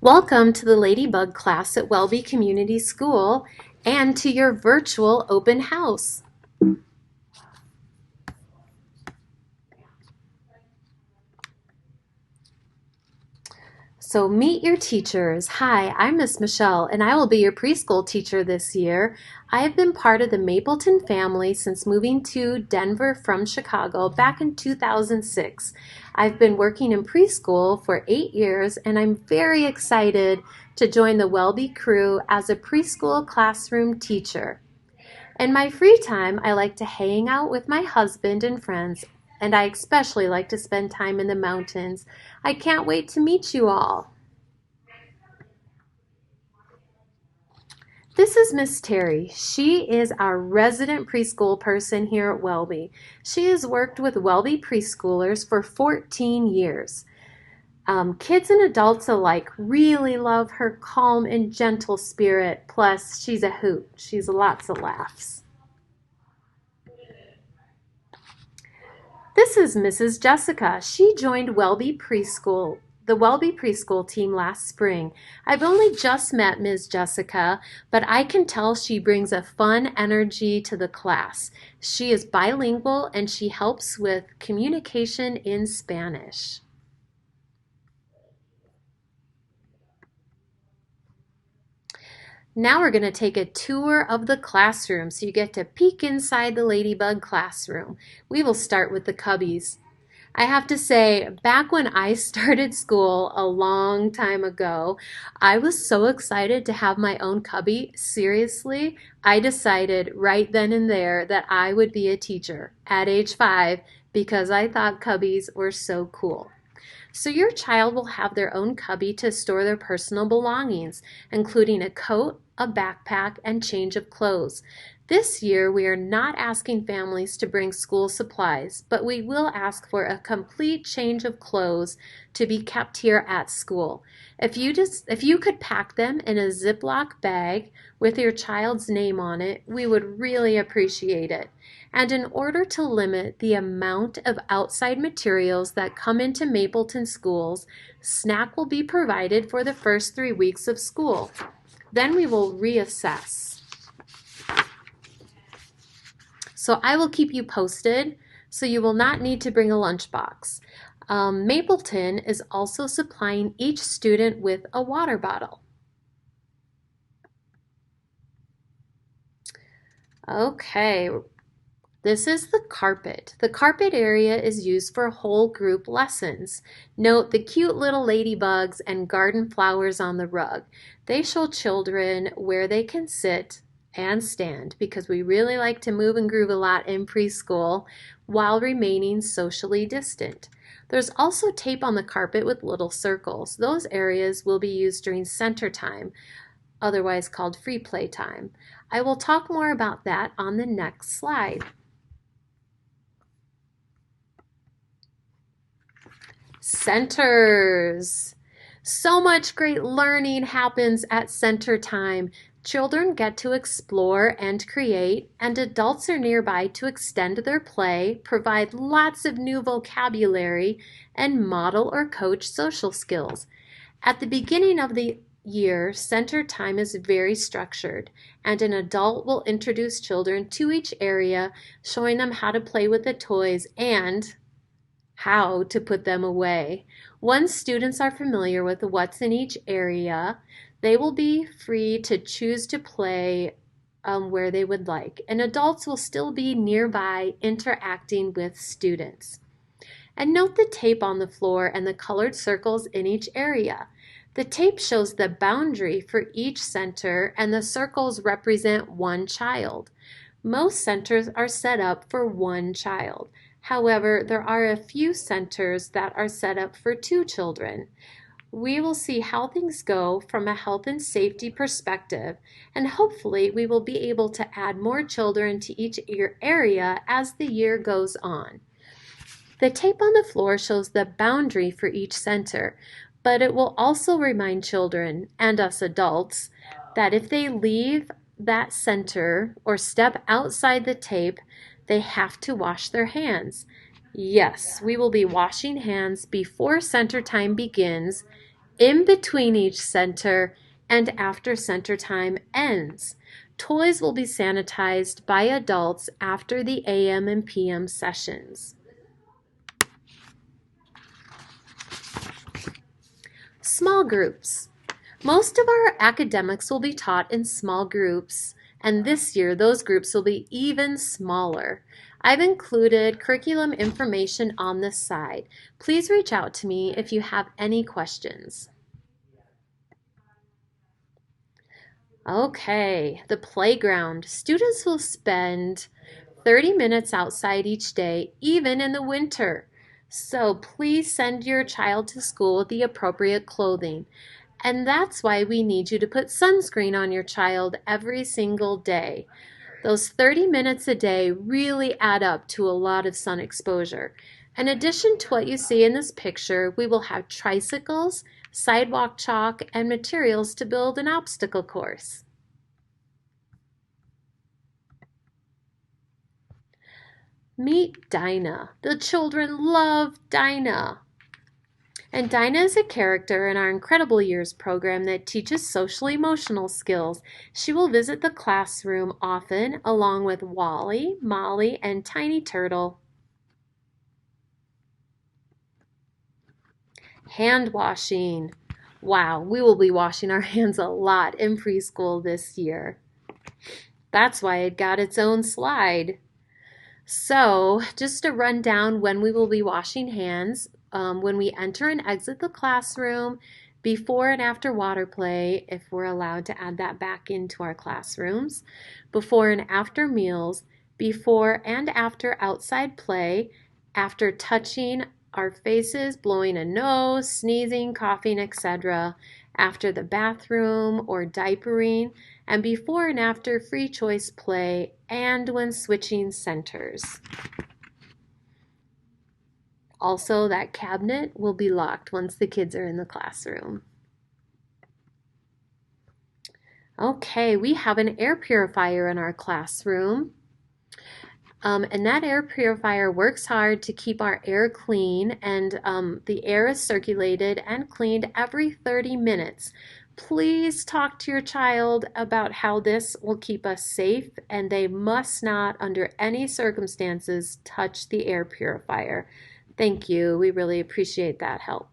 Welcome to the Ladybug Class at Welby Community School and to your virtual open house. So meet your teachers. Hi, I'm Miss Michelle and I will be your preschool teacher this year. I have been part of the Mapleton family since moving to Denver from Chicago back in 2006. I've been working in preschool for 8 years and I'm very excited to join the Welby crew as a preschool classroom teacher. In my free time, I like to hang out with my husband and friends, and I especially like to spend time in the mountains. I can't wait to meet you all. This is Miss Terry. She is our resident preschool person here at Welby. She has worked with Welby preschoolers for 14 years. Kids and adults alike really love her calm and gentle spirit, plus she's a hoot. She's lots of laughs. This is Mrs. Jessica. She joined the Welby Preschool team last spring. I've only just met Ms. Jessica, but I can tell she brings a fun energy to the class. She is bilingual and she helps with communication in Spanish. Now we're going to take a tour of the classroom so you get to peek inside the Ladybug classroom. We will start with the Cubbies. I have to say, back when I started school a long time ago, I was so excited to have my own cubby. Seriously, I decided right then and there that I would be a teacher at age 5 because I thought cubbies were so cool. So your child will have their own cubby to store their personal belongings, including a coat, a backpack, and change of clothes. This year, we are not asking families to bring school supplies, but we will ask for a complete change of clothes to be kept here at school. If you could pack them in a Ziploc bag with your child's name on it, we would really appreciate it. And in order to limit the amount of outside materials that come into Mapleton schools, snack will be provided for the first 3 weeks of school. Then we will reassess. So I will keep you posted, so you will not need to bring a lunchbox. Mapleton is also supplying each student with a water bottle. Okay, this is the carpet. The carpet area is used for whole group lessons. Note the cute little ladybugs and garden flowers on the rug. They show children where they can sit and stand because we really like to move and groove a lot in preschool while remaining socially distant. There's also tape on the carpet with little circles. Those areas will be used during center time, otherwise called free play time. I will talk more about that on the next slide. Centers. So much great learning happens at center time. Children get to explore and create, and adults are nearby to extend their play, provide lots of new vocabulary, and model or coach social skills. At the beginning of the year, center time is very structured, and an adult will introduce children to each area, showing them how to play with the toys and how to put them away. Once students are familiar with what's in each area, they will be free to choose to play where they would like, and adults will still be nearby interacting with students. And note the tape on the floor and the colored circles in each area. The tape shows the boundary for each center, and the circles represent one child. Most centers are set up for one child. However, there are a few centers that are set up for 2 children. We will see how things go from a health and safety perspective, and hopefully we will be able to add more children to each area as the year goes on. The tape on the floor shows the boundary for each center, but it will also remind children and us adults that if they leave that center or step outside the tape, they have to wash their hands. Yes, we will be washing hands before center time begins in between each center, and after center time ends. Toys will be sanitized by adults after the AM and PM sessions. Small groups. Most of our academics will be taught in small groups, and this year those groups will be even smaller. I've included curriculum information on this side. Please reach out to me if you have any questions. Okay, the playground. Students will spend 30 minutes outside each day, even in the winter. So please send your child to school with the appropriate clothing. And that's why we need you to put sunscreen on your child every single day. Those 30 minutes a day really add up to a lot of sun exposure. In addition to what you see in this picture, we will have tricycles, sidewalk chalk, and materials to build an obstacle course. Meet Dinah. The children love Dinah. And Dinah is a character in our Incredible Years program that teaches social-emotional skills. She will visit the classroom often along with Wally, Molly, and Tiny Turtle. Hand washing. Wow, we will be washing our hands a lot in preschool this year. That's why it got its own slide. So, just to run down when we will be washing hands, when we enter and exit the classroom, before and after water play, if we're allowed to add that back into our classrooms, before and after meals, before and after outside play, after touching our faces, blowing a nose, sneezing, coughing, etc., after the bathroom or diapering, and before and after free choice play, and when switching centers. Also, that cabinet will be locked once the kids are in the classroom. Okay, we have an air purifier in our classroom. And that air purifier works hard to keep our air clean, and the air is circulated and cleaned every 30 minutes. Please talk to your child about how this will keep us safe, and they must not, under any circumstances, touch the air purifier. Thank you. We really appreciate that help.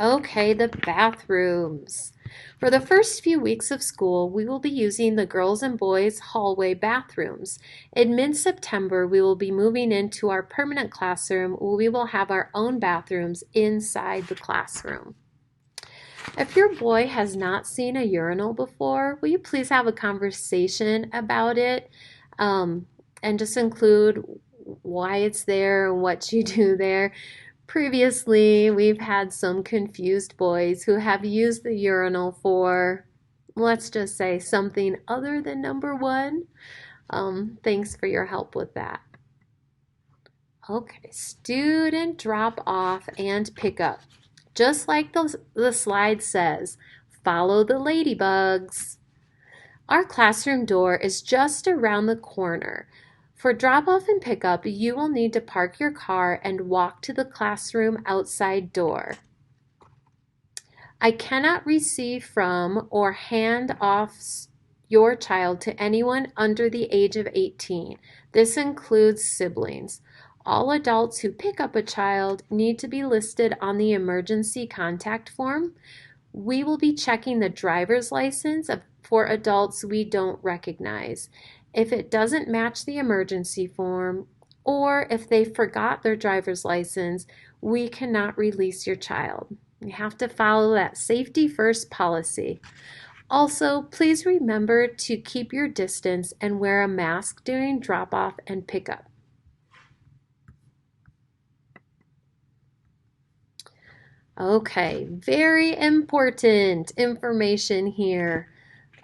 Okay, the bathrooms. For the first few weeks of school, we will be using the girls and boys hallway bathrooms. In mid-September, we will be moving into our permanent classroom where we will have our own bathrooms inside the classroom. If your boy has not seen a urinal before, will you please have a conversation about it and just include why it's there and what you do there. Previously, we've had some confused boys who have used the urinal for, let's just say, something other than number one. Thanks for your help with that. Okay, student drop off and pick up. Just like the slide says, follow the ladybugs. Our classroom door is just around the corner. For drop-off and pickup, you will need to park your car and walk to the classroom outside door. I cannot receive from or hand off your child to anyone under the age of 18. This includes siblings. All adults who pick up a child need to be listed on the emergency contact form. We will be checking the driver's license for adults we don't recognize. If it doesn't match the emergency form, or if they forgot their driver's license, we cannot release your child. You have to follow that safety first policy. Also, please remember to keep your distance and wear a mask during drop-off and pickup. Okay, very important information here.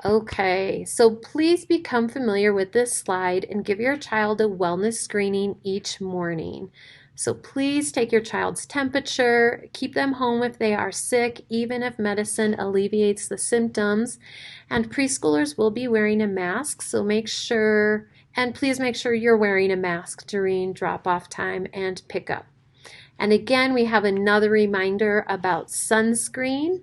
Okay, so please become familiar with this slide and give your child a wellness screening each morning. So please take your child's temperature, keep them home if they are sick, even if medicine alleviates the symptoms. And preschoolers will be wearing a mask, so please make sure you're wearing a mask during drop-off time and pickup. And again, we have another reminder about sunscreen.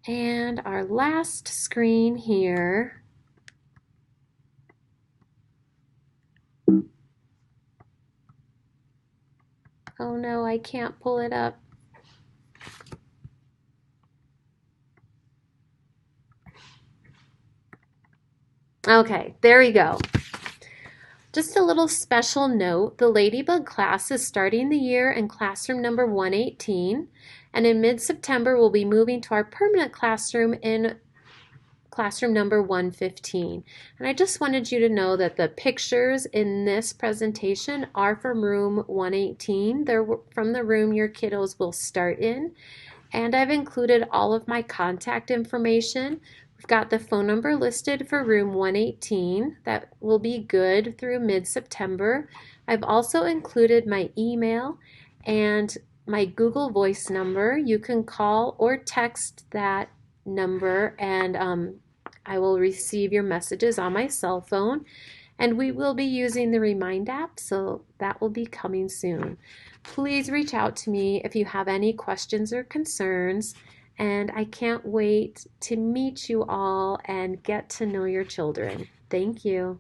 And our last screen here. Oh no, I can't pull it up. Okay, there we go. Just a little special note, the Ladybug class is starting the year in classroom number 118, and in mid-September we'll be moving to our permanent classroom in classroom number 115. And I just wanted you to know that the pictures in this presentation are from room 118. They're from the room your kiddos will start in. And I've included all of my contact information. We've got the phone number listed for room 118. That will be good through mid-September. I've also included my email and my Google Voice number. You can call or text that number and I will receive your messages on my cell phone. And we will be using the Remind app, so that will be coming soon. Please reach out to me if you have any questions or concerns, and I can't wait to meet you all and get to know your children. Thank you.